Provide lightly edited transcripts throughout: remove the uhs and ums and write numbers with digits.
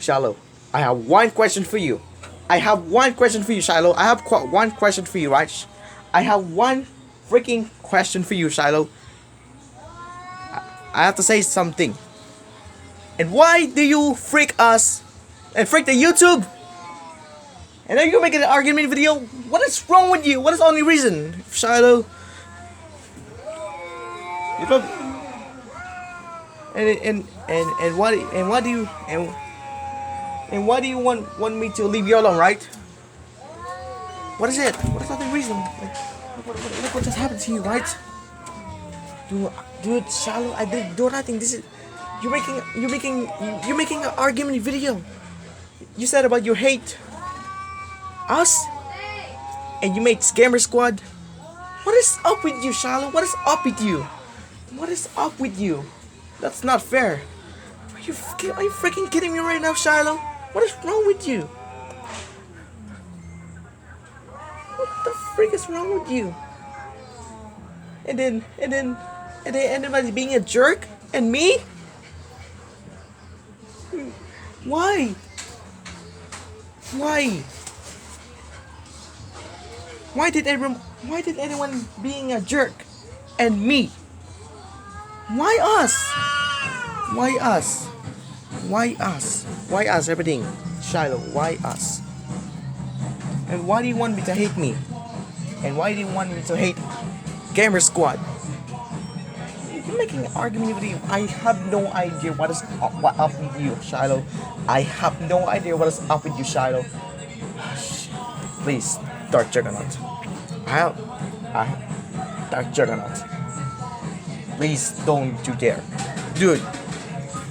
Shiloh, I have one question for you. I have one question for you, Shiloh. I have one question for you, right? I have one freaking question for you, Shiloh. I have to say something. And why do you freak us and freak the YouTube? And are you making an argument video? What is wrong with you? What is the only reason, Shiloh? You don't. And what do you want me to leave you alone, right? What is it? What is the reason? Look what just happened to you, right? Dude, Shiloh, I didn't do nothing. This is you're making an argument video. You said about you hate us, and you made Scammer Squad. What is up with you, Shiloh? What is up with you? What is up with you? That's not fair. Are you freaking kidding me right now, Shiloh? What is wrong with you? What the freak is wrong with you? And then everybody's being a jerk, and me? Why? Why did anyone being a jerk, and me? Why us? Why us? Why us? Why us, everything? Shiloh, why us? And why do you want me to hate me? And why do you want me to hate Gamer Squad? You're making an argument with you. I have no idea what up with you, Shiloh. I have no idea what is up with you, Shiloh. Please, Dark Juggernaut. Dark Juggernaut. Please don't you dare. Dude,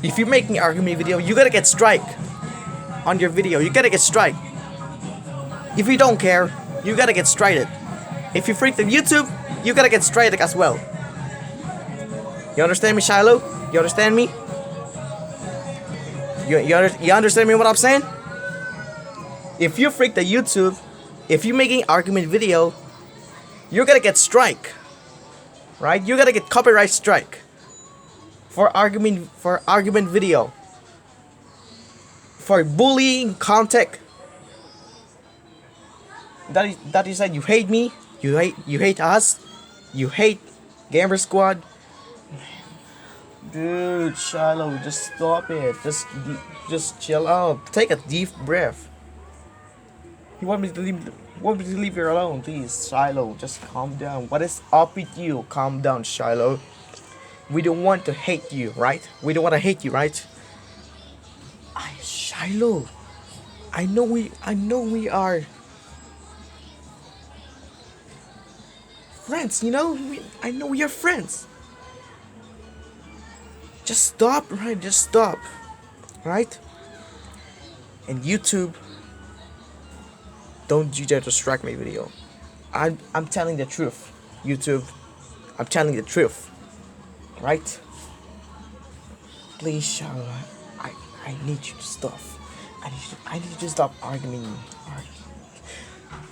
if you're making an argument video, you gotta get strike on your video. You gotta get strike. If you don't care, you gotta get strited. If you freak the YouTube, you gotta get strited as well. You understand me, Shiloh? You understand me? You understand me what I'm saying? If you freak the YouTube, if you're making an argument video, you're gonna get strike. Right? You gotta get copyright strike for argument video, for bullying content. That is said you hate me, you hate us, you hate Gamer Squad. Dude, Shiloh, just stop it. Just chill out. Take a deep breath. You want me to leave you alone, please, Shiloh. Just calm down. What is up with you? Calm down, Shiloh. We don't want to hate you, right? We don't want to hate you, right? Shiloh, I know we are friends. You know, I know we are friends. Just stop, right? Just stop, right? And YouTube, don't you dare to strike my video. I'm telling the truth, YouTube. I'm telling the truth, right? Please, Shiloh, I need you to stop. I need you to stop arguing.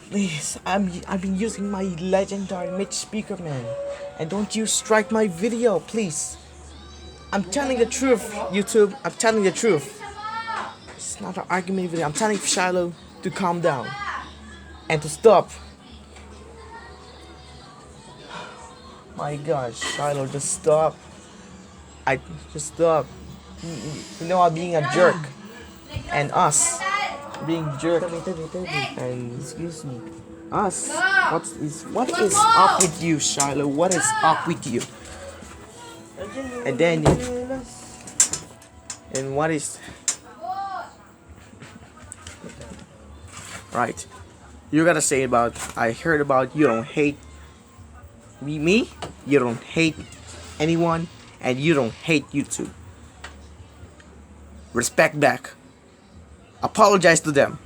Please, I've been using my legendary Mitch speaker, man, and don't you strike my video, please. I'm telling the truth, YouTube. I'm telling the truth. It's not an argument video. I'm telling Shiloh to calm down and to stop. My gosh, Shiloh, just stop. Just stop. You know I'm being a jerk, and us being jerk, and excuse me, us. What is up with you, Shiloh? What is up with you? And then, and what is right? You gotta say about. I heard about you don't hate me. You don't hate anyone, and you don't hate YouTube. Respect back. Apologize to them.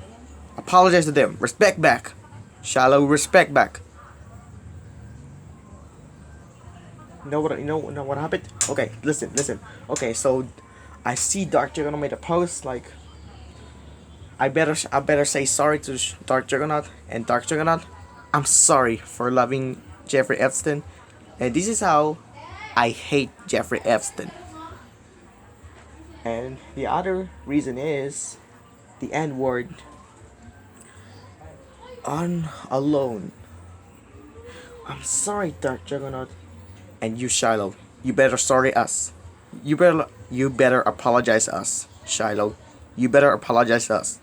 Apologize to them. Respect back. Shiloh, respect back. You know what happened? Okay, listen. Okay, so I see Dark Juggernaut made a post like I better say sorry to Dark Juggernaut, and Dark Juggernaut, I'm sorry for loving Jeffrey Epstein, and this is how I hate Jeffrey Epstein. And the other reason is the N word on alone. I'm sorry, Dark Juggernaut. And you, Shiloh, you better sorry us. You better apologize us, Shiloh. You better apologize us.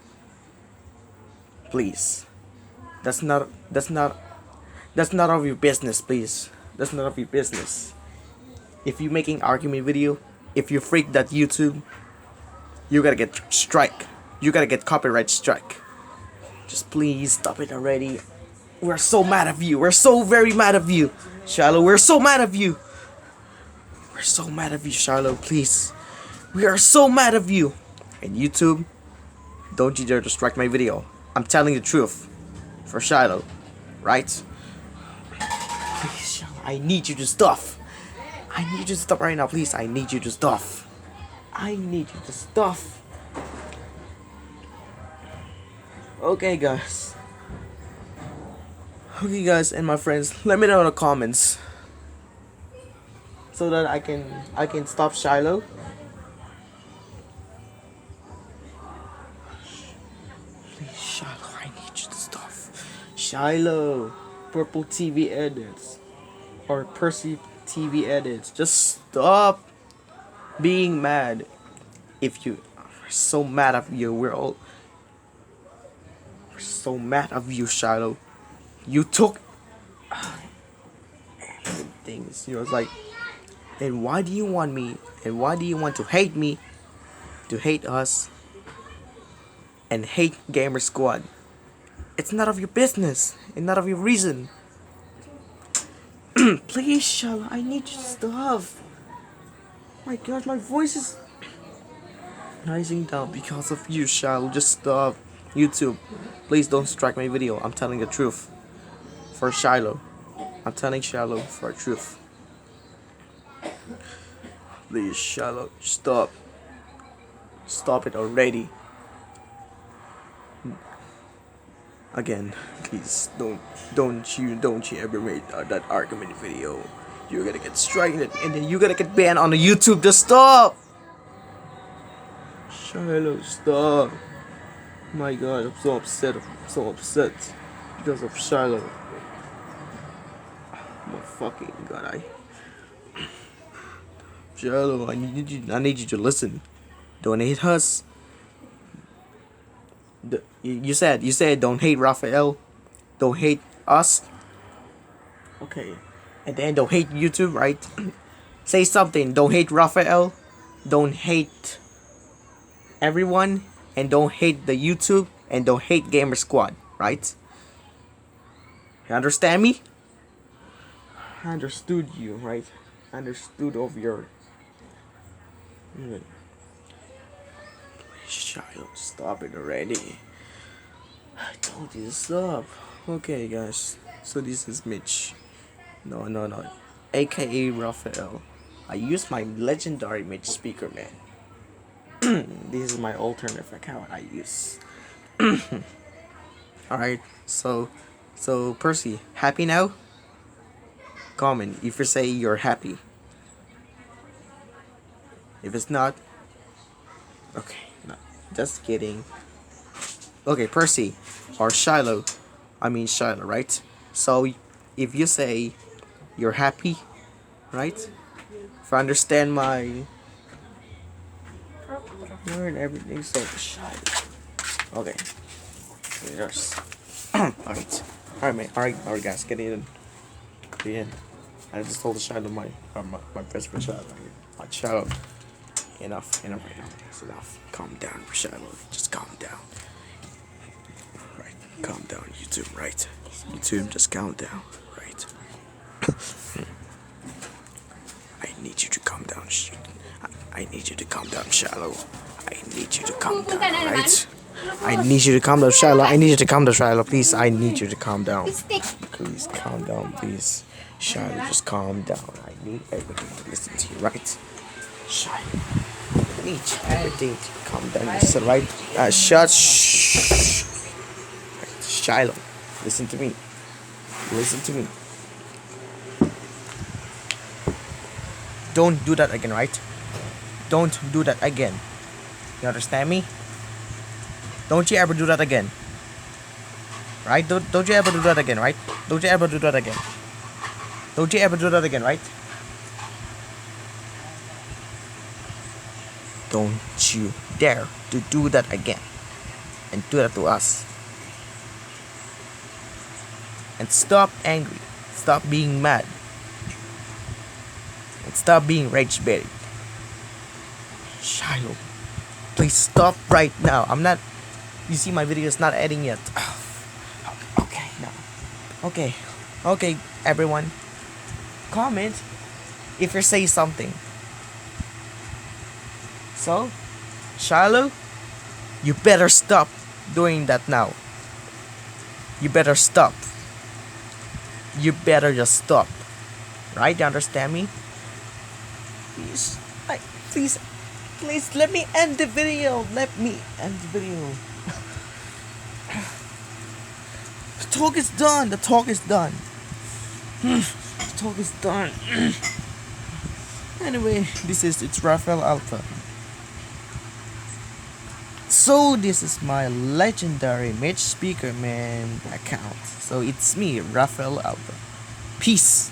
Please. That's not of your business, please. That's none of your business. If you making argument video, if you freak that YouTube, you gotta get strike. You gotta get copyright strike. Just please stop it already. We're so mad at you. We're so very mad at you, Shiloh. We're so mad at you. We're so mad at you, Shiloh. Please. We are so mad at you. And YouTube, don't you dare to strike my video. I'm telling the truth. For Shiloh. Right? Please, Shiloh. I need you to stop. I need you to stop right now, please. I need you to stop. I need you to stop. Okay, guys. Okay, guys, and my friends, let me know in the comments so that I can stop Shiloh. Please, Shiloh, I need you to stop. Shiloh, PurpleTVEditz or PercyTVLuckyEditz, just stop being mad. If you are so mad at you, we're so mad at you, Shiloh. You took things. It's like, and why do you want me? And why do you want to hate me? To hate us? And hate Gamer Squad? It's none of your business. And none of your reason. Please, Shiloh, I need you to stop. My God, my voice is rising down because of you, Shiloh. Just stop. YouTube, please don't strike my video. I'm telling the truth. For Shiloh. I'm telling Shiloh for the truth. Please, Shiloh, stop. Stop it already. Again, please don't you ever make that argument video. You're gonna get striking and then you're gonna get banned on the YouTube. Just stop. Shiloh, stop. My God, I'm so upset. Because of Shiloh. My fucking God, Shiloh, I need you to listen. Don't hate us. You said don't hate Raffael. Don't hate us. Okay. And then don't hate YouTube, right? Say something. Don't hate Raffael. Don't hate everyone. And don't hate the YouTube. And don't hate Gamer Squad, right? You understand me? I understood you, right? I understood of your... Please, Shiloh, stop it already. I told you to stop. Okay, guys. So this is Mitch. No. A.K.A. Raffael. I use my legendary Mitch speaker, man. This is my alternative account I use. Alright, so Percy, happy now? Comment if you say you're happy. If it's not, okay, no, just kidding. Okay, Percy or Shiloh, right? So if you say you're happy, right? If I understand my word, everything, so Shiloh. Okay. Yes. Alright, man. Alright, guys, get in. I just told the Shiloh my best friend Shiloh. My Shiloh. Enough. It's enough. Calm down, Shiloh. Just calm down. Right. Calm down, YouTube. Right. YouTube, just calm down. Right. I need you to calm down. I need you to calm down, Shiloh. I need you to calm down. Right. I need you to calm down, Shiloh. I need you to calm down, Shiloh. Please, I need you to calm down. Please, calm down, please. Shiloh, just calm down. I need everything to listen to you, right? Shiloh, I need everything to calm down. Listen, right? Shh. Right. Shiloh, listen to me. Don't do that again, right? Don't do that again. You understand me? Don't you ever do that again. Right? Don't you ever do that again, right? Don't you ever do that again. Don't you ever do that again, right? Don't you dare to do that again. And do that to us. And stop angry. Stop being mad. And stop being rage baited. Shiloh, please stop right now. I'm not. You see, my video is not editing yet. Okay, no. Okay, everyone. Comment if you say something. So, Shiloh, you better stop doing that now. You better stop. You better just stop. Right? You understand me? Please let me end the video. Let me end the video. The talk is done. The talk is done. The talk is done. Anyway, it's Raffael Alpha. So this is my legendary Mitch Speakerman account. So it's me, Raffael Alpha. Peace.